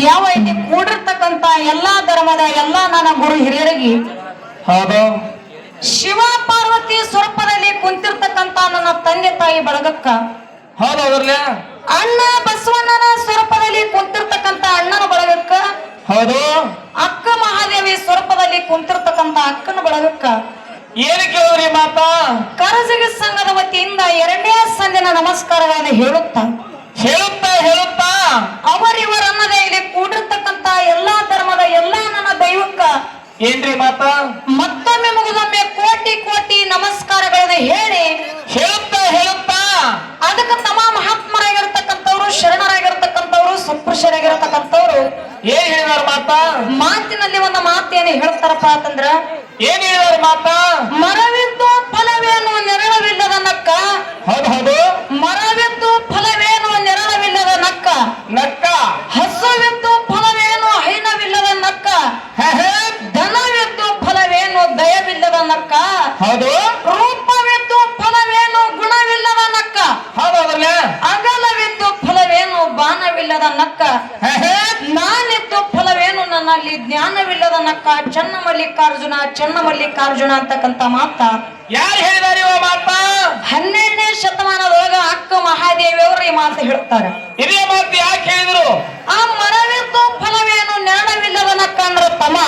ಯಾವ ಇಲ್ಲಿ ಕೂಡಿರ್ತಕ್ಕಂತ ಎಲ್ಲಾ ಧರ್ಮದ ಎಲ್ಲಾ ನನ್ನ ಗುರು ಹಿರಿಯರಿಗೆ ಹೌದು ಶಿವ ಪಾರ್ವತಿ ಸ್ವರೂಪದಲ್ಲಿ ಕುಂತಿರ್ತಕ್ಕಂತ ನನ್ನ ತಂದೆ ತಾಯಿ ಬಳಗಕ್ಕ ಹೌದು ಅದ್ರಲ್ಲ ಅಣ್ಣ ಬಸವಣ್ಣನ ಸ್ವರೂಪದಲ್ಲಿ ಕುಂತಿರ್ತಕ್ಕಂತ ಅಣ್ಣನ ಬಳಗಕ್ಕ ಹೌದು ಅಕ್ಕ ಮಹಾದೇವಿ ಸ್ವರೂಪದಲ್ಲಿ ಕುಂತಿರ್ತಕ್ಕಂತ ಅಕ್ಕನ ಬಳಗಕ್ಕ ಏನಕ್ಕೆ ಹೋದ್ರಿ ಮಾತಾ ಕರಜಗಿ ಸಂಘದ ವತಿಯಿಂದ ಎರಡನೇ ಸಂದಿನ ನಮಸ್ಕಾರಗಳನ್ನು ಹೇಳುತ್ತಾ ಹೇಳುತ್ತಾ ಅವರಿವರನ್ನದೇ ಇಲ್ಲಿ ಕೂಡಿರ್ತಕ್ಕಂತ ಎಲ್ಲಾ ಧರ್ಮದ ಎಲ್ಲಾ ನನ್ನ ದೈವಕ್ಕ ಏನ್ರಿ ಮಾತಾ ಮತ್ತೊಮ್ಮೆ ಮುಗಿದೊಮ್ಮೆ ಕೋಟಿ ಕೋಟಿ ನಮಸ್ಕಾರಗಳನ್ನು ಹೇಳಿ ಹೇಳುತ್ತಾ ಅದಕ್ಕೆ ತಮ್ಮ ಮಹಾತ್ಮರಾಗಿರ್ತಕ್ಕಂಥವ್ರು ಶರಣರಾಗಿರ್ತಕ್ಕಂಥವ್ರು ಸತ್ಪುರುಷರಾಗಿರ್ತಕ್ಕಂಥವ್ರು ಏನ್ ಹೇಳಿದಾರ ಮಾತಾ ಮಾತಿನಲ್ಲಿ ಒಂದು ಮಾತೇನು ಹೇಳ್ತಾರಪ್ಪ ಅಂತಂದ್ರ ಏನ್ ಹೇಳಿದಾರ ಮಾತಾ ಮರವಿದ್ದು ಫಲವೇನು ನೆರಳವಿಲ್ಲದ ನಕ್ಕ ಹೌದು ಹೌದು ಮರವಿದ್ದು ಫಲವೇನು ನೆರಳವಿಲ್ಲದ ನಕ್ಕ ನಕ್ಕ ಹಸುವಿದ್ದು ಫಲವೇನು ಹೈನವಿಲ್ಲದ ನಕ್ಕ ಹೇ, ಹೇ. ಧನವಿದ್ದು ಫಲವೇನು ದಯವಿಲ್ಲದ ನಕ್ಕ ಹೌದು ರೂಪವಿದ್ದು ಫಲವೇನು ಗುಣವಿಲ್ಲದ ನಕ್ಕ ಹೌದು ಅದ್ರಲ್ಲ ಅಗಲವಿದ್ದು ಫಲವೇನು ಬಾಣವಿಲ್ಲದ ನಕ್ಕ ಹೇ, ಹೇ. ನಾನಿದ್ದು ಫಲವೇನು ನನ್ನಲ್ಲಿ ಜ್ಞಾನವಿಲ್ಲದ ನಕ್ಕ ಚನ್ನಮಲ್ಲಿಕಾರ್ಜುನ ಅಂತಕ್ಕಂತ ಮಾತ ಯಾರು ಹೇಳಿದಾರ ಇವ ಮಾತಾ 12ನೇ ಶತಮಾನದೊಳಗ ಅಕ್ಕ ಮಹಾದೇವಿಯವರು ಈ ಮಾತು ಹೇಳ್ತಾರೆ. ಹಿರಿಯ ಮಾತು ಯಾಕೆ ಹೇಳಿದ್ರು ಆ ಮರವಿದ್ದು ಫಲವೇನು ನೆರಳವಿಲ್ಲದ ನಕ್ಕ ಅಂದ್ರ ತಮ್ಮ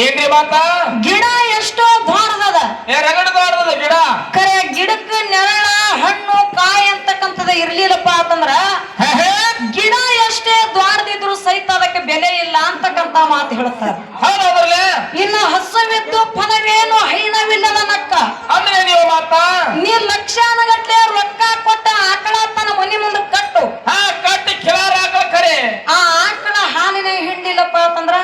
ಏನ್ರಿ ಮಾತಾ ಗಿಡ ಎಷ್ಟೋ ದ್ವಾರದದ ರಗಡದಾಡ್ದ ಗಿಡ ಕರೆ ಗಿಡಕ್ಕ ನೆರಳ ಹಣ್ಣು ಕಾಯಿ ಅಂತಕ್ಕಂಥದ ಇರ್ಲಿಲ್ಲಪ್ಪ ಅಂತಂದ್ರ ಹೇ, ಹೇ. ಗಿಡ ಎಷ್ಟೇ ದ್ವಾರದಿದ್ರು ಸಹಿತ ಅದಕ್ಕೆ ಬೆಲೆ ಇಲ್ಲ ಅಂತಕ್ಕಂತ ಮಾತು ಹೇಳ್ತಾರೆ. ಹೌದು ಅದ್ರಲ್ಲ ಇನ್ನು ಹಸುವಿದ್ದು ಫಲವೇನು ಹೈನವಿಲ್ಲದ ನಕ್ಕ ಅಂದ್ರೆ ನೀವು ಮಾತಾ ನೀ ಲಕ್ಷಾನುಗಟ್ಲೆ ರೊಕ್ಕ ಕೊಟ್ಟ ಆಕಳ ತನ್ನ ಮನಿ ಮುಂದೆ ಕಟ್ಟು ಕಟ್ಟಿ ಕಿಲಾರ ಹಾಕಲ್ ಖರೆ ಆ ಆಕಳ ಹಾಲಿನ ಹಿಂಡಿಲ್ಲಪ್ಪ ಅಂತಂದ್ರ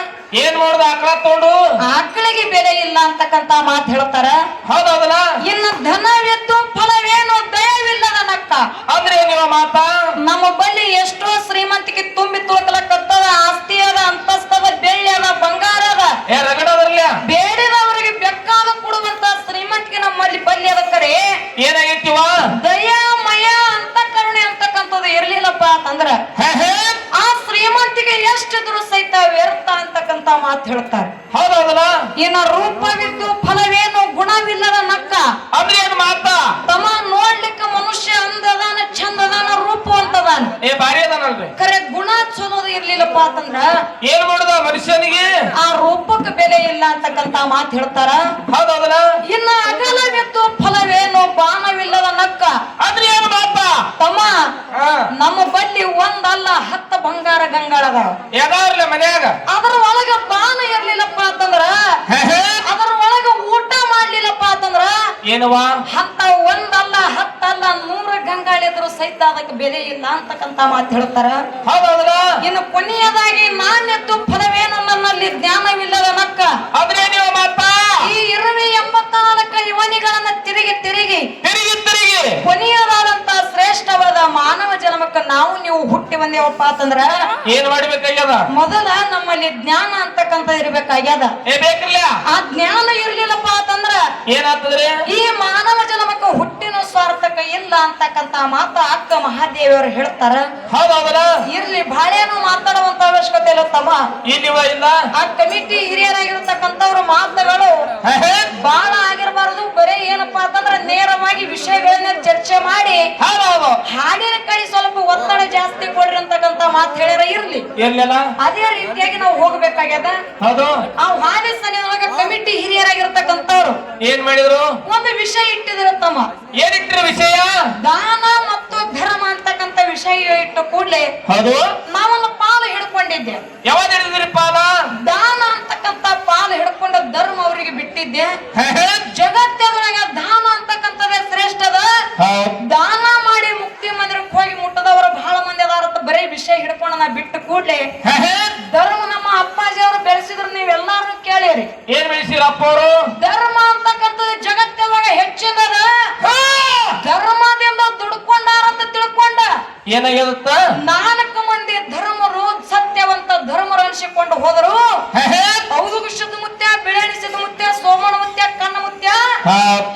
ಏನ್ ಮಾಡುದ ಆಕಳ ತಗೊಂಡು ಆಕಳಿಗೆ ಬೆಲೆ ಇಲ್ಲ ಅಂತಕ್ಕಂತ ಮಾತು ಹೇಳ್ತಾರ. ಹೌದಲ್ಲ ಇನ್ನು ಧನವಿದ್ದು ಫಲವೇನು ದಯವಿಲ್ಲದ ನಕ್ಕ ಅಂದ್ರೆ ನೀವು ಮಾತಾ ನಮ್ಮ ಬಳಿ ಎಷ್ಟೋ ಶ್ರೀಮಂತಿಕೆ ತುಂಬಿ ತುಳಕಲಕ್ಕತ್ತದ ಆಸ್ತಿ ಅದ ಅಂತಸ್ತದ ಬೆಳ್ಳಿ ಅದ ಬಂಗಾರ ಅದ ರಗಡದ್ರಲ್ಲ ಬೇಡಿದವರಿಗೆ ಬೇಕಾದ ಕೊಡುವಂತ ಶ್ರೀಮಂತಿಕೆ ನಮ್ಮಲ್ಲಿ ಬಲ್ಲಿ ಅದ ಕರೆ ಏನಾಗೈತಿವ ದಯಾಮಯ ಅಂತ ಕರುಣೆ ಅಂತಕ್ಕಂಥದ್ದು ಇರ್ಲಿಲ್ಲಪ್ಪ ಅಂತಂದ್ರ ಹೇ, ಹೇ. ಆ ಶ್ರೀಮಂತಿಗೆ ಎಷ್ಟಿದ್ರು ಸಹಿತ ವ್ಯರ್ಥ ಅಂತಕ್ಕಂತ ಮಾತು ಹೇಳ್ತಾರೆ. ಹೌದಲ್ಲ ಇನ್ನ ರೂಪವಿದ್ದು ಫಲವೇನು ಗುಣವಿಲ್ಲದ ನಕ್ಕ ಅಂದ್ರೆ ಏನ್ ಮಾತಾ ತಮ್ಮ ನೋಡ್ಲಿಕ್ಕೆ ಮನುಷ್ಯ ಅಂದದಾನ ಚಂದದಾನ ರೂಪವಂತದಾನ ಬಾರಿ ಅದಾನಲ್ರಿ ಕರೆ ಗುಣ ಚಲೋದು ಇರ್ಲಿಲ್ಲಪ್ಪ ಅಂತಂದ್ರ ಏನ್ ಮಾಡುದ ಮನುಷ್ಯನಿಗೆ ಆ ರೂಪಕ್ಕೆ ಬೆಲೆ ಇಲ್ಲ ಅಂತಕ್ಕಂತ ಮಾತು ಹೇಳ್ತಾರ. ಹೌದಲ್ಲ ಇನ್ನ ಅಗಲವಿದ್ದು ಫಲವೇನು ಬಾಣವಿಲ್ಲದ ನಕ್ಕ ಅಂದ್ರೆ ಏನ್ ಮಾತಾ ತಮ್ಮ ನಮ್ಮ ಬಲ್ಲಿ ಒಂದಲ್ಲ 10 ಬಂಗಾರ ಗಂಗಾಳದ ಯಾವ್ದಾವ್ರಲ್ಲ ಮನ್ಯಾಗ ಅದರ ಒಳಗ ಬಾಣ ಇರ್ಲಿಲ್ಲಪ್ಪ ಅಂತಂದ್ರ ಹೇ, ಹೇ. ಅದರ ಒಳಗ ಊಟ ಮಾಡ್ಲಿಲ್ಲಪ್ಪ ಅಂತಂದ್ರ ಏನವ ಅಂತ ಒಂದಲ್ಲ 10 ಅಲ್ಲ 100 ಗಂಗಾಳಿದ್ರು ಸಹಿತ ಅದಕ್ಕೆ ಬೆಲೆ ಇಲ್ಲ ಅಂತಕ್ಕಂತ ಮಾತು ಹೇಳ್ತಾರ. ಹೌದಲ್ಲ ಇನ್ನು ಕೊನೆಯದಾಗಿ ನಾನೆದ್ದು ಫಲವೇನು ನನ್ನಲ್ಲಿ ಜ್ಞಾನವಿಲ್ಲದ ನಕ್ಕ ಅಂದ್ರೆ ನೀವು ಮಾತಾ ಈ 84 ಇವನಿಗಳನ್ನ ತಿರುಗಿ ತಿರುಗಿ ತಿರುಗಿ ಕೊನೆಯದಾದಂತ ಶ್ರೇಷ್ಠವಾದ ಮಾನವ ಜನ್ಮಕ್ಕ ನಾವು ನೀವು ಹುಟ್ಟಿ ಬಂದೇವಪ್ಪ ಅಂತಂದ್ರ ಏನ್ ಮಾಡ್ಬೇಕಾಗ್ಯದ ಮೊದಲ ನಮ್ಮಲ್ಲಿ ಜ್ಞಾನ ಅಂತಕ್ಕಂತ ಇರ್ಬೇಕಾಗ್ಯದ. ಬೇಕ್ರಲ್ಲ ಆ ಜ್ಞಾನ ಇರ್ಲಿಲ್ಲಪ್ಪ ಅಂತಂದ್ರ ಏನಾಗ್ತದ್ರಿ ಈ ಮಾನವ ಜನ್ಮಕ್ಕ ಹುಟ್ಟಿನ ಸ್ವಾರ್ಥಕ ಇಲ್ಲ ಅಂತಕ್ಕಂತ ಮಾತ ಅಕ್ಕ ಮಹಾದೇವಿಯವರು ಹೇಳ್ತಾರ. ಹೌದಲ್ಲ ಇರ್ಲಿ ಬಾಳೇನು ಮಾತಾಡುವಂತ ಅವಶ್ಯಕತೆ ಇಲ್ಲ ತಮ್ಮ. ಇಲ್ಲಿವ ಇಲ್ಲ ಆ ಕಮಿಟಿ ಹಿರಿಯರಾಗಿರ್ತಕ್ಕಂಥವ್ರ ಮಾತುಗಳು ಹೇ, ಹೇ. ಬಾಳ ಆಗಿರಬಾರದು. ಬರೀ ಏನಪ್ಪಾ ಅಂತಂದ್ರ ನೇರವಾಗಿ ವಿಷಯಗಳನ್ನ ಚರ್ಚೆ ಮಾಡಿ ಹೌದೌದು ಹಾಡಿನ ಕಡೆ ಸ್ವಲ್ಪ ಒತ್ತಡ ಜಾಸ್ತಿ ಕೊಡ್ರಿ ಅಂತಕ್ಕಂತ ಮಾತು ಹೇಳ್ಯಾರ. ಇರ್ಲಿ ಎಲ್ಲೆಲ್ಲ ಅದೇ ರೀತಿಯಾಗಿ ನಾವು ಹೋಗ್ಬೇಕಾಗ್ಯದ. ಹೌದು ಆ ಹಾಡಿ ಸನಿಯೊಳಗ ಕಮಿಟಿ ಹಿರಿಯರಾಗಿರ್ತಕ್ಕಂಥವ್ರು ಏನ್ ಮಾಡಿದ್ರು ಒಂದು ವಿಷಯ ಇಟ್ಟಿದಿರತ್ತಮ್ಮ. ಏನಿಟ್ರ ವಿಷಯ ದಾನ ಮತ್ತು ಧರ್ಮ ಅಂತಕ್ಕಂತ ವಿಷಯ ಇಟ್ಟು ಕೂಡ್ಲೆ ಹೌದು ನಾವೊಂದು ಪಾಲು ಹಿಡ್ಕೊಂಡಿದ್ದೆ. ಯಾವಾಗ ಹಿಡಿದ್ರಿ ಪಾಲ ದಾನ ಅಂತಕ್ಕಂತ ಪಾಲು ಹಿಡ್ಕೊಂಡ ಧರ್ಮ ಅವರಿಗೆ ಬಿಟ್ಟಿದ್ದೆ. ಹೇ, ಹೇ. ಜಗತ್ತದೊಳಗ ದಾನ ಅಂತಕ್ಕಂಥದ್ದೇ ಶ್ರೇಷ್ಠದ. ಹೌದ್. ದಾನ ಮಾಡಿ ಮುಕ್ತಿ ಮಂದಿರಕ್ಕೆ ಹೋಗಿ ಮುಟ್ಟದವರು ಬಹಳ ಮಂದಿ ಅದಾರತ್ತ. ಬರೀ ವಿಷಯ ಹಿಡ್ಕೊಂಡು ನಾ ಬಿಟ್ಟು ಕೂಡ್ಲೆ ಹೇ, ಹೇ. ಧರ್ಮ ನಮ್ಮ ಅಪ್ಪಾಜಿ ಅವರು ಬೆಳೆಸಿದ್ರು ನೀವೆಲ್ಲಾರು ಕೇಳಿರಿ. ಏನ್ ಬೆಳೆಸಿರಪ್ಪ ಅವರು ಧರ್ಮ ಅಂತಕ್ಕಂಥದ್ದು ಜಗತ್ತೊಳಗ ಹೆಚ್ಚಿನದ. ಧರ್ಮದಿಂದ ದುಡ್ಕೊಂಡಾರಂತ ತಿಳ್ಕೊಂಡ ಏನಾಗ್ಯದತ್ತ 4 ಮಂದಿ ಧರ್ಮರು ಸತ್ಯವಂತ ಧರ್ಮರು ಅನಿಸಿಕೊಂಡು ಹೋದರು. ಹೌದು ಶುದ್ಧ ಮುತ್ಯ ಬಿಳೆಣಿಸಿದ ಮುತ್ಯ ಸೋಮಣ ಮುತ್ಯ ಕಣ್ಣ ಮುತ್ಯ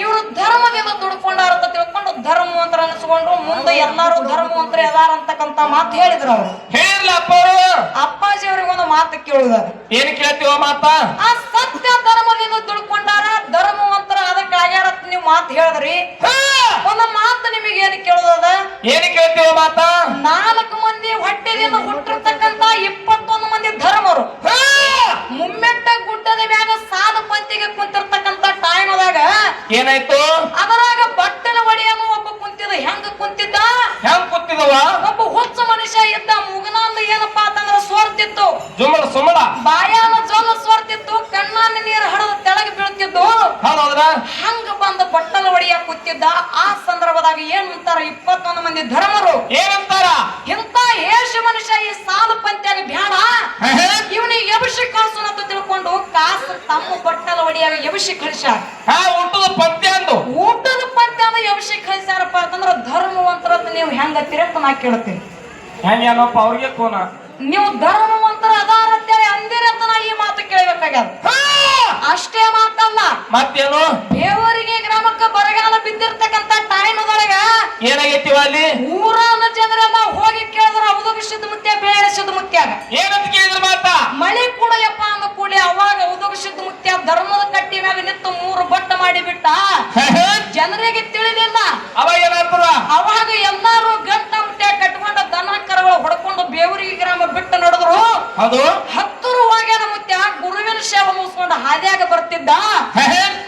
ಇವರು ಧರ್ಮದಿಂದ ದುಡ್ಕೊಂಡಾರಂತ ತಿಳ್ಕೊಂಡು ಧರ್ಮ ಅಂತ ಮುಗಿಸ್ಕೊಂಡು ಮುಂದೆ ಎಲ್ಲಾರು ಧರ್ಮವಂತರು ಅದಾರ ಅಂತಕ್ಕಂತ ಮಾತು ಹೇಳಿದ್ರು ಅವ್ರು. ಹೇಳಿರ್ಲ ಅಪ್ಪ ಅವರು. ಅಪ್ಪಾಜಿ ಅವ್ರಿಗೆ ಒಂದು ಮಾತು ಕೇಳುದ, ಏನ್ ಕೇಳ್ತೀವ ಮಾತ? ಆ ಸತ್ಯ ಧರ್ಮದಿಂದ ತಿಳ್ಕೊಂಡಾರ ಧರ್ಮವಂತರ ಅದಕ್ಕೆ ಆಗ್ಯಾರ ನೀವು ಮಾತು ಹೇಳಿದ್ರಿ. ಒಂದು ಮಾತು ನಿಮಗೆ ಏನು ಕೇಳುದ? ಏನ್ ಕೇಳ್ತೀವ ಮಾತ? 4 ಮಂದಿ ಹೊಟ್ಟೆದಿಂದ ಹುಟ್ಟಿರ್ತಕ್ಕಂತ 21 ಮಂದಿ ಧರ್ಮರು ಮುಮ್ಮೆಟ್ಟ ಗುಡ್ಡದ ಮ್ಯಾಗ ಸಾಲು ಪಂತಿಗೆ ಕುಂತಿರ್ತಕ್ಕಂತ ಟೈಮ್ದಾಗ ಏನಾಯ್ತು? ಅದರಾಗ ಬಟ್ಟಲ ಒಡೆಯನು ಒಬ್ಬ ಕುಂತಿದ್ದ. ಹೆಂಗ ಕುಂತಿದ್ದ? ಹೆಂಗ್ ಕೂತಿದವ? ಒಬ್ಬ ಹುಚ್ಚ ಮನುಷ್ಯ ಇದ್ದ. ಮುಗನಂದ ಏನಪ್ಪಾ ಅಂತಂದ್ರ ಸ್ವರ್ತಿತ್ತು, ಜುಮ್ಮಳ ಸುಮ್ಮಳ ಬಾಯಾನ ಜೊಲ್ಲ ಸ್ವರ್ತಿತ್ತು, ಕಣ್ಣಾನ ನೀರು ಹಡದ ತೆಳಗೆ ಬೀಳ್ತಿದ್ದು. ಹೌದೌದ್ರ? ಹಂಗ ಬಂದ ಬಟ್ಟಲ ಒಡೆಯ ಕೂತಿದ್ದ. ಆ ಸಂದರ್ಭದಾಗ ಏನ್ ಅಂತಾರ 21 ಮಂದಿ ಧರ್ಮರು ಏನಂತಾರ? ಇಂತ ಹೇಷ ಮನುಷ್ಯ ಈ ಸಾಲು ಪಂತ್ಯಾಗ ಬ್ಯಾಡ, ಇವನಿಗೆ ಎಬಸಿ ಕಳ್ಸೋಣ ಅಂತ ತಿಳ್ಕೊಂಡು ಕಾಸು ತಮ್ಮ ಬಟ್ಟಲ ಒಡೆಯಾಗ ಎಬಸಿ ಕಳಿಸ್ಯಾರ. ಊಟದ ಪಂಕ್ತಿ ಅಂದು ಊಟದ ಪಂತ್ಯ ಅಂದ್ರೆ ಎಬಸಿ ಕಳಿಸ್ಯಾರಪ್ಪ ಅಂತಂದ್ರ ಧರ್ಮವಂತರ ನೀವು ಹೆಂಗತ್ತೀರ ಅಂತ ನಾ ಕೇಳ್ತೀನಿ. ಹೆಂಗೇನಪ್ಪ ಅವ್ರಿಗೆ ಕೋನ? ನೀವು ಧರ್ಮವಂತರ ಅದಾರ ಅಂತೇಳಿ ಅಂದಿರ ಅಂತ ನಾ ಈ ಮಾತು ಕೇಳಬೇಕಾಗ್ಯದ. ಅಷ್ಟೇ ಮಾತಲ್ಲ, ಮತ್ತೇನು? ದೇವರಿಗೆ ಗ್ರಾಮಕ್ಕೆ ಬರಗಾಲ ಬಿದ್ದಿರ್ತಕ್ಕಂತ ಟೈಮ್ದೊಳಗ ಏನಾಗೈತಿವ ಅಲ್ಲಿ? ಊರಾನ ಜನರೆಲ್ಲ ಹೋಗಿ ಕೇಳಿದ್ರ ಔದೋಗಿಸಿದ ಮುತ್ಯ ಬೇಳೆಸಿದ ಮುತ್ಯಾಗ ಏನಂತ ಕೇಳಿದ್ರ ಮಾತ? ಮಳಿ ಕೂಡ ಯಪ್ಪ ಅಂದ ಕೂಡಲೇ ಅವಾಗ ಔದೋಗಿಸಿದ ಮುತ್ಯ ಧರ್ಮದ ಕಟ್ಟಿ ಮ್ಯಾಗ ನಿಂತು 3 ಬಟ್ಟ ಮಾಡಿ ಬಿಟ್ಟ. ಜನರಿಗೆ ತಿಳಿಲಿಲ್ಲ. ಅವಾಗ ಏನಾಗ್ತದ? ಅವಾಗ ಎಲ್ಲಾರು ಗಂಟ ಮುಟ್ಟ ಕಟ್ಕೊಂಡ ದನ ಕರಗಳ ಹೊಡ್ಕೊಂಡು ಬೇವರಿಗೆ ಗ್ರಾಮ ಬಿಟ್ಟು ನಡೆದ್ರು. ಅದು ಹತ್ತರು ಹೋಗ್ಯಾನ ಮುತ್ಯ ಗುರುವಿನ ಸೇವೆ ಮುಗಿಸ್ಕೊಂಡು ಹಾದ್ಯಾಗ ಬರ್ತಿದ್ದ.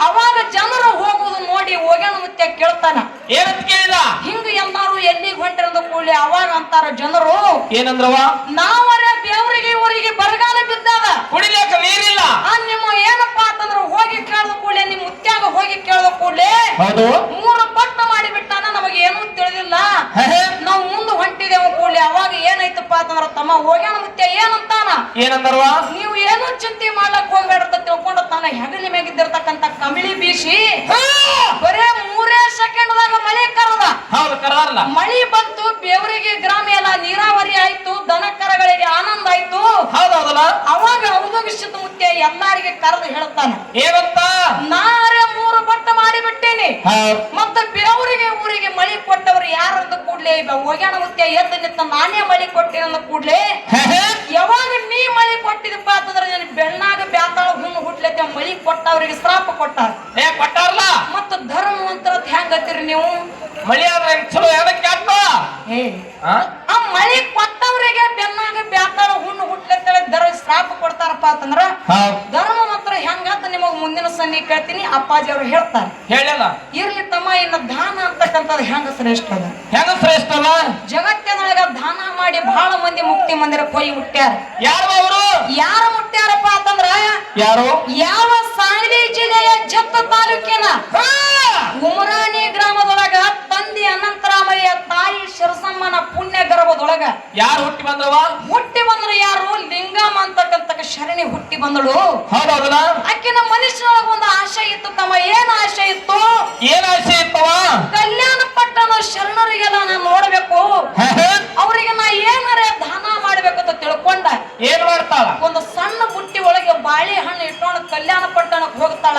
ಅವಾಗ ಜನರು ಹೋಗುವುದು ನೋಡಿ ಹೋಗ್ಯಾನ ಮುತ್ಯ ಕೇಳ್ತಾನ. ಏನಂತ ಕೇಳಿದ? ಹಿಂಗ ಎಲ್ಲಾರು ಎಲ್ಲಿಗೆ ಹೊಂಟಿರೋದು ಕೂಡಲೇ ಅವಾಗ ಅಂತಾರ ಜನರು, ಏನಂದ್ರವ? ನಾವರ ಬೇವರಿಗೆ ಊರಿಗೆ ಬರಗಾಲ ಬಿದ್ದಾಗ ಕುಡಿಲಿಕ್ಕ ನೀರಿಲ್ಲ. ನಿಮ್ಮ ಏನಪ್ಪಾ ಅಂತಂದ್ರ ಹೋಗಿ ಕೇಳಿದ ಕೂಡಲೇ ನಿಮ್ ಮುತ್ಯಾಗ ಹೋಗಿ ಕೇಳಿದ ಕೂಡಲೇ ಹೌದು 3 ಬಟ್ಟ ಮಾಡಿಬಿಟ್ಟಾನ. ನಮಗೆ ಏನೂ ತಿಳಿದಿಲ್ಲ, ನಾವು ಮುಂದೆ ಹೊಂಟಿದೇವು ಕೂಡಲೇ ಅವಾಗ ಏನಾಯ್ತಪ್ಪ ಅಂತಂದ್ರ ತಮ್ಮ ಹೋಗ್ಯಾನ ಮುತ್ಯ ಏನಂತಾನ? ಏನಂದರ್ವ? ನೀವು ಏನೋ ಚಿಂತೆ ಮಾಡ್ಲಕ್ ಹೋಗ್ಬೇಡ ಅಂತ ತಿಳ್ಕೊಂಡು ತಾನ ಹೆಗಲಿ ಮ್ಯಾಗಿದ್ದಿರ್ತಕ್ಕಂತ ಕಮಿಳಿ ಬೀಸಿ ಬರೇ 3 ಸೆಕೆಂಡ್ದಾಗ ಮಳೆ ಕರದ. ಹೌದು ಕರಾರಲ್ಲ. ಮಳಿ ಬಂತು, ಬೇವರಿಗೆ ಗ್ರಾಮ ಎಲ್ಲ ನೀರಾವರಿ ಆಯ್ತು, ದನ ಕರಗಳಿಗೆ ಆನಂದ ಆಯ್ತು. ಹೌದೌದಲ್ಲ? ಅವಾಗ ಔದೋಗಿಸಿದ ಮುತ್ಯ ಎಲ್ಲಾರಿಗೆ ಕರೆದು ಹೇಳ್ತಾನ, ಏನಂತ? ನಾರೇ 3 ಬಟ್ಟ ಮಾಡಿಬಿಟ್ಟೇನಿ. ಮತ್ತ ಬೇವರಿಗೆ ಊರಿಗೆ ಮಳಿ ಕೊಟ್ಟವ್ರು ಯಾರಂದ ಕೂಡ್ಲೆ ಹೋಗ್ಯಾನ ಮುತ್ಯ ಎದ್ದು ನಿಂತ ನಾನೇ ಮಳಿ ಕೊಟ್ಟಿನ ಅಂದ ಕೂಡ್ಲೆ ಯಾವಾಗ ನೀ ಮಳಿ ಕೊಟ್ಟಿದಪ್ಪ ಅಂತಂದ್ರೆ ನನ್ ಬೆಣ್ಣಾಗ ಬ್ಯಾತಾಳ ಹುಣ್ಣು ಹುಟ್ಲೈತೆ ಮಳಿ ಕೊಟ್ಟವ್ರಿಗೆ ಶ್ರಾಪ ಕೊಟ್ಟಾರ. ಕೊಟ್ಟಾರಲ್ಲ? ಮತ್ತ ಧರ್ಮವಂತರ ಹೆಂಗತ್ತೀರಿ ನೀವು? ಮಳಿ ಆದ್ರೆ ಚಲೋ ಏನಕ್ಕೆ ಆಗ್ತ? ಆ ಮಳಿ ಕೊಟ್ಟವರಿಗೆ ಬೆನ್ನಾಗ ಬ್ಯಾತಾಳ ಹುಣ್ಣು ಹುಟ್ಲೈತೆ ಶ್ರಾಪ ಕೊಡ್ತಾರಪ್ಪ ಅಂತಂದ್ರ ಧರ್ಮವಂತರ ಹೆಂಗಂತ ನಿಮಗ್ ಮುಂದಿನ ಸನ್ನಿ ಕೇಳ್ತೀನಿ. ಅಪ್ಪಾಜಿ ಅವ್ರು ಹೇಳ್ತಾರೆ. ಹೇಳಲ್ಲ? ಇರ್ಲಿ ತಮ್ಮ, ಇನ್ನ ದಾನ ಅಂತಕ್ಕಂಥದ್ದು ಹೆಂಗ ಶ್ರೇಷ್ಠ ಅದ? ಹೆಂಗ ಶ್ರೇಷ್ಠ ಅದ? ಜಗತ್ತಿನೊಳಗ ದಾನ ಮಾಡಿ ಬಹಳ ಮಂದಿ ಮುಕ್ತಿ ಮಂದಿರಕ್ಕೆ ಹೋಗಿ ಮುಟ್ಟ್ಯಾರ. ಯಾರು ಅವರು? ಯಾರು ಮುಟ್ಟ್ಯಾರಪ್ಪ ಅಂತಂದ್ರ ಯಾರು? ಯಾವ ಸಾಂಗ್ಲಿ ಜಿಲ್ಲೆಯ ಜತ್ತ ತಾಲೂಕಿನ ಉಮರಾಣಿ ಗ್ರಾಮದೊಳಗ ತಂದೆ ಅನಂತರಾಮಯ್ಯ ತಾಯಿ ಶಿರಸಮ್ಮನ ಪುಣ್ಯ ಗರ್ಭದೊಳಗ ಯಾರು ಹುಟ್ಟಿ ಬಂದ್ರವ? ಹುಟ್ಟಿ ಬಂದ್ರು ಯಾರು? ಲಿಂಗಮ್ಮ ಅಂತಕ್ಕಂತ ಶರಣಿ ಹುಟ್ಟಿ ಬಂದಳು. ಹೌದೌದಲ್ಲ? ಆಕಿನ ಮನುಷ್ಯನೊಳಗ ಒಂದು ಆಶೆ ಇತ್ತು ತಮ್ಮ. ಏನ್ ಆಶೆ ಇತ್ತು? ಏನ್ ಆಸೆ ಇತ್ತವ? ಕಲ್ಯಾಣ ಪಟ್ಟಣ ಶರಣರಿಗೆಲ್ಲ ನಾನು ನೋಡ್ಬೇಕು, ಅವ್ರಿಗೆ ನಾ ಏನಾರ ದಾನ ಮಾಡ್ಬೇಕಂತ ತಿಳ್ಕೊಂಡ ಏನ್ ಮಾಡ್ತಾಳ? ಒಂದು ಸಣ್ಣ ಬುಟ್ಟಿ ಒಳಗೆ ಬಾಳೆಹಣ್ಣು ಇಟ್ಕೊಂಡು ಕಲ್ಯಾಣ ಪಟ್ಟಣಕ್ಕೆ ಹೋಗ್ತಾಳ.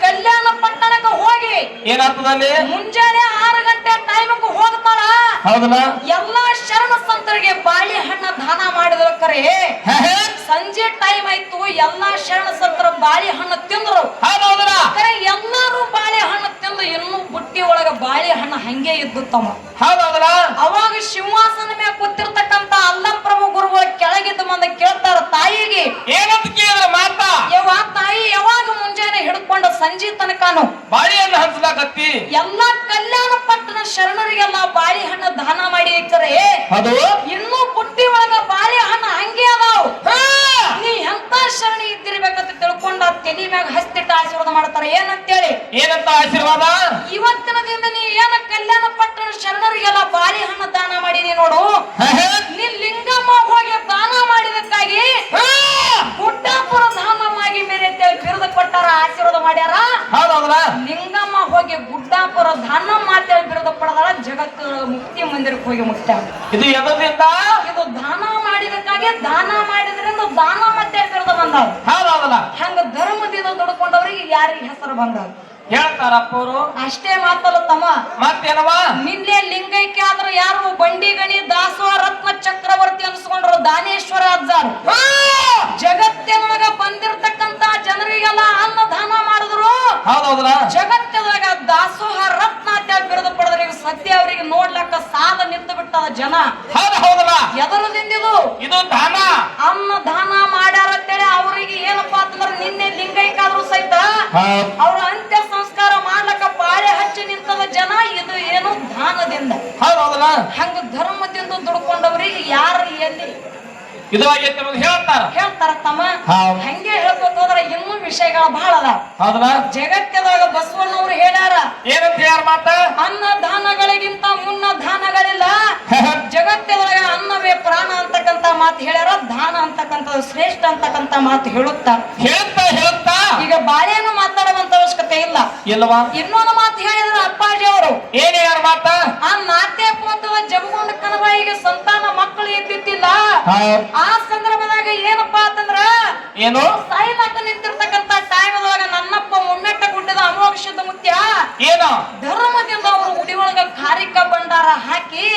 ಕಲ್ಯಾಣ ಪಟ್ಟಣಕ್ಕೆ ಹೋಗಿ ಏನಾಗ್ತದಲ್ಲಿ? ಮುಂಜಾನೆ 6 ಗಂಟೆ ಟೈಮ್ಗೆ ಹೋಗ್ತಾಳ. ಹೌದಲ್ಲ? ಎಲ್ಲಾ ಶರಣ ಸಂತರಿಗೆ ಬಾಳೆಹಣ್ಣ ದಾನ ಮಾಡಿದ್ರ ಕರೆ ಸಂಜೆ ಟೈಮ್ ಆಯ್ತು. ಎಲ್ಲಾ ಶರಣ ಸಂತರ ಬಾಳೆಹಣ್ಣು ತಿಂದ್ರು. ಹೌದೌದಲ್ಲ? ಕರೆ ಎಲ್ಲಾರು ಬಾಳೆಹಣ್ಣು ತಿಂದು ಇನ್ನೂ ಬುಟ್ಟಿ ಒಳಗ ಬಾಳೆಹಣ್ಣು ಹಂಗೆ ಇದ್ದು ತಮ್ಮ. ಹೌದೌದಲ್ಲ? ಅವಾಗ ಸಿಂಹಾಸನ ಮ್ಯಾಗ ಕೂತಿರ್ತಕ್ಕಂತ ಅಲ್ಲಂ ಪ್ರಭು ಗುರುಗಳು ಕೆಳಗಿದ್ದು ಮಂದ ಕೇಳ್ತಾರ ತಾಯಿಗೆ. ಏನಂತ ಕೇಳಿದ್ರ ಮಾತಾ? ಯವ್ವ ತಾಯಿ, ಯಾವಾಗ ಮುಂಜಾನೆ ಹಿಡ್ಕೊಂಡ ಸಂಜೆ ತನಕನು ಬಾಳೆಹಣ್ಣು ಹಂಚಲಾಕತ್ತಿ? ಎಲ್ಲಾ ಕಲ್ಯಾಣ ಪಟ್ಟಣ ಶರಣರಿಗೆಲ್ಲ ಬಾಳೆಹಣ್ಣು ದಾನ ಮಾಡಿ ಇಕ್ಕರೆ ಅದು ಇನ್ನೂ ಬುಟ್ಟಿ ಒಳಗ ಬಾಳೆಹಣ್ಣು ಹಂಗೆ ಅದಾವ್. ನೀ ಎಂತ ಶರಣಿ ಇದ್ದಿರ್ಬೇಕಂತ ತಿಳ್ಕೊಂಡ ತೆಲಿ ಮ್ಯಾಗ ಹಸ್ತಿಟ್ಟ ಆಶೀರ್ವಾದ ಮಾಡ್ತಾರ. ಏನಂತೇಳಿ? ಏನಂತ ಆಶೀರ್ವಾದ? ಇವತ್ತಿನ ದಿನದಿಂದ ನೀ ಏನ ಕಲ್ಯಾಣ ಪಟ್ಟಣ ಶರಣರಿಗೆಲ್ಲ ಬಾಳೆಹಣ್ಣು ದಾನ ಮಾಡಿದಿ ನೋಡು, ನೀ ಲಿಂಗಮ್ಮ ಹೋಗಿ ದಾನ ಮಾಡಿದಕ್ಕಾಗಿ ಗುಡ್ಡಾಪುರ ಧಾಮವಾಗಿ ಮೇಲೆ ಬಿರುದು ಕೊಟ್ಟಾರ, ಆಶೀರ್ವಾದ ಮಾಡ್ಯಾರ. ಹೌದೌದಲ್ಲ? ಲಿಂಗಮ್ಮ ಹೋಗಿ ಗುಡ್ಡಾಪುರ ಧಾನಮ್ಮ ಅಂತೇಳಿ ಬಿರುದು ಪಡೆದಾಳ. ಜಗತ್ತು ಮುಕ್ತಿ ಮಂದಿರಕ್ಕೆ ಹೋಗಿ ಮುಟ್ಟ್ಯಾಳ. ಇದು ಎದರಿಂದ? ಇದು ದಾನ ಮಾಡಿದಕ್ಕಾಗಿ ದಾನ ಮಾಡಿದ್ರಿಂದ ದಾನ ಮತ್ತೆ ಬಿರುದು ಬಂದಾಳ. ಹೌದೌದಲ್ಲ? ಹಂಗ ಧರ್ಮದಿಂದ ದುಡ್ಕೊಂಡವ್ರಿಗೆ ಯಾರಿಗೆ ಹೆಸರು ಬಂದಾಳ? ಹೇಳ್ತಾರಪ್ಪ ಅವರು. ಅಷ್ಟೇ ಮಾತಲ್ಲ ತಮ್ಮ, ಮತ್ತೇನವ ನಿನ್ನೆ ಲಿಂಗೈಕ್ಯ ಆದ್ರ ಯಾರು ಬಂಡಿಗಣಿ ದಾಸೋಹ ರತ್ನ ಚಕ್ರವರ್ತಿ ಅನ್ಸ್ಕೊಂಡ್ರು ದಾನೇಶ್ವರ ಅಜ್ಜಾರು. ಜಗತ್ತಿನೊಳಗ ಬಂದಿರತಕ್ಕಂತ ಜನರಿಗೆಲ್ಲ ಅನ್ನ ದಾನ ಮಾಡಿದ್ರು. ಹೌದೌದಲ್ಲ, ಜಗತ್ತಿನೊಳಗ ದಾಸೋಹ ರತ್ನ ಅಂತ ಬಿರುದು ಪಡೆದ್ರೆ ಈಗ ಸದ್ಯ ಅವರಿಗೆ ನೋಡ್ಲಕ್ಕ ಸಾಲ ನಿಂತು ಬಿಟ್ಟದ ಜನ. ಹೌದಲ್ಲ, ಎದರದಿಂದಿದು ಇದು ದಾನ ಅನ್ನ ದಾನ ಮಾಡ್ಯಾರ ಅಂತೇಳಿ ಅವ್ರಿಗೆ ಏನಪ್ಪಾ ಅಂತಂದ್ರೆ ನಿನ್ನೆ ಲಿಂಗೈಕ್ಯಾದ್ರು ಸಹಿತ ಅವ್ರ ಅಂತ್ಯ ಸಂಸ್ಕಾರ ಮಾಡ್ಲಕ್ಕ ಬಾಳೆ ಹಚ್ಚಿ ನಿಂತದ ಜನ. ಇದು ಏನು ದಾನದಿಂದ. ಹೌದೌದಲ್ಲ, ಹಂಗ ಧರ್ಮದಿಂದ ದುಡ್ಕೊಂಡವ್ರಿಗೆ ಯಾರು ಎಲ್ಲಿ ಇದು ಆಗೈತೆ ಅನ್ನೋದು ಹೇಳ್ತಾರ ತಮ್ಮ. ಹಂಗೆ ಹೇಳ್ಬೇಕು ಹೋದ್ರೆ ಇನ್ನೂ ವಿಷಯಗಳು ಬಹಳ ಅದ. ಹೌದಲ್ಲ, ಜಗತ್ತದಾಗ ಬಸವಣ್ಣವ್ರು ಹೇಳ್ಯಾರ, ಏನಂತ ಯಾರ ಮಾತ? ಅನ್ನ ದಾನಗಳಿಗಿಂತ ಮುನ್ನ ದಾನಗಳಿಲ್ಲ. ಜಗತ್ತದೊಳಗ ಅನ್ನವೇ ಪ್ರಾಣ ಅಂತಕ್ಕಂತ ಮಾತು ಹೇಳ್ಯಾರ. ದಾನ ಅಂತಕ್ಕಂಥದ್ದು ಶ್ರೇಷ್ಠ ಅಂತಕ್ಕಂತ ಮಾತು ಹೇಳುತ್ತಾ ಈಗ ಬಾಳೆಯನ್ನು ಮಾತಾಡುವಂತ ಅವಶ್ಯಕತೆ ಇಲ್ಲ. ಇಲ್ಲವಾ? ಇನ್ನೊಂದು ಮಾತು ಹೇಳಿದ್ರು ಅಪ್ಪಾಜಿ ಅವರು. ಏನ್ ಯಾರ ಮಾತ? ಆ ನಾಟ್ಯ ಪೋತದ ಜಮಗೊಂಡ ಕನವಾಯಿಗೆ ಸಂತಾನ ಮಕ್ಕಳು ಇದ್ದಿದ್ದಿಲ್ಲ. ಆ ಸಂದರ್ಭದಾಗ ಏನಪ್ಪಾ ಅಂತಂದ್ರ ಏನು ಸಾಯಿಲಾಕ ನಿಂತಿರ್ತಕ್ಕಂತ ಟೈಮ್ ಒಳಗ ನನ್ನಪ್ಪ ಒಮ್ಮೆಟ್ಟ ಗುಡ್ಡದ ಅಮೋಘ ಮುತ್ಯ ಏನು ಧರ್ಮದಿಂದ ಅವರು ಉಡಿ ಒಳಗ ಕಾರಿಕ ಭಂಡಾರ ಹಾಕಿ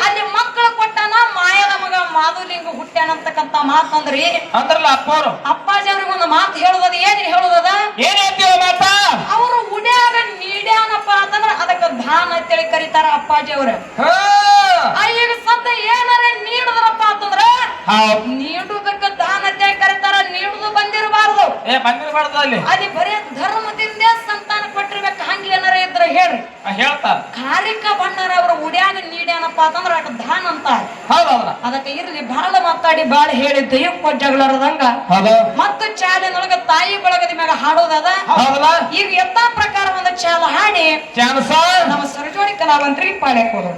ಅಲ್ಲಿ ಮಕ್ಕಳು ಕೊಟ್ಟನ ಮಾಯದ ಮಗ ಮಾಧುಲಿಂಗ ಹುಟ್ಟ್ಯಾನಂತಕ್ಕಂತ ಮಾತಂದ್ರಿ ಅಂದ್ರಲ್ಲ ಅಪ್ಪ ಅವರು. ಅಪ್ಪಾಜಿ ಅವ್ರಿಗೆ ಒಂದು ಮಾತು ಹೇಳುದದ. ಏನ್ ಹೇಳುದದ? ಏನ್ ಹೇಳ್ತೀವ ಮಾತ? ಅವರು ಉಡ್ಯಾಗ ನೀಡ್ಯಾನಪ್ಪ ಅಂತಂದ್ರ ಅದಕ್ಕ ದಾನ ಅಂತೇಳಿ ಕರೀತಾರ ಅಪ್ಪಾಜಿ ಅವ್ರ. ಈಗ ಸದ್ದ ಏನಾರ ನೀಡಿದ್ರಪ್ಪ ಅಂತಂದ್ರ ನೀಡುದಕ್ಕ ದಾನ ಅಂತೇಳಿ ಕರೀತಾರ. ನೀಡುದು ಬಂದಿರಬಾರ್ದು, ಬಂದಿರಬಾರ್ದು. ಅಲ್ಲಿ ಬರೀ ಧರ್ಮದಿಂದ ಸಂತಾನ ಕೊಟ್ಟಿರ್ಬೇಕು. ಹಂಗ ಏನಾರ ಇದ್ರ ಹೇಳ್ರಿ. ಹೇಳ್ತಾರ ಕಾರಿಕ ಭಂಡಾರ ಅವ್ರ ಉಡ್ಯಾಗ ನೀಡ್ಯಾನಪ್ಪ ಅಂತಂದ್ರ ಅದಕ್ಕೆ ದಾನ ಅಂತ. ಹೌದೌದಲ್ಲ, ಅದಕ್ಕೆ ಇರ್ಲಿ ಬಾಳ ಮಾತಾಡಿ ಬಾಳ ಹೇಳಿದ್ದು ಇಪ್ಪ ಜಗಳರದಂಗ ಮತ್ತು ಚಾಲಿನೊಳಗ ತಾಯಿ ಬಳಗದ ಮ್ಯಾಗ ಹಾಡೋದದ. ಈಗ ಯಥಾ ಪ್ರಕಾರ ಒಂದು ಚಾಲ ಹಾಡಿ ಚಾನ್ಸ ನಮ್ಮ ಸರಜೋಡಿ ಕಲಾವಂತರಿಗೆ ಪಾಳ್ಯಕ್ಕೆ ಹೋದ್ರು.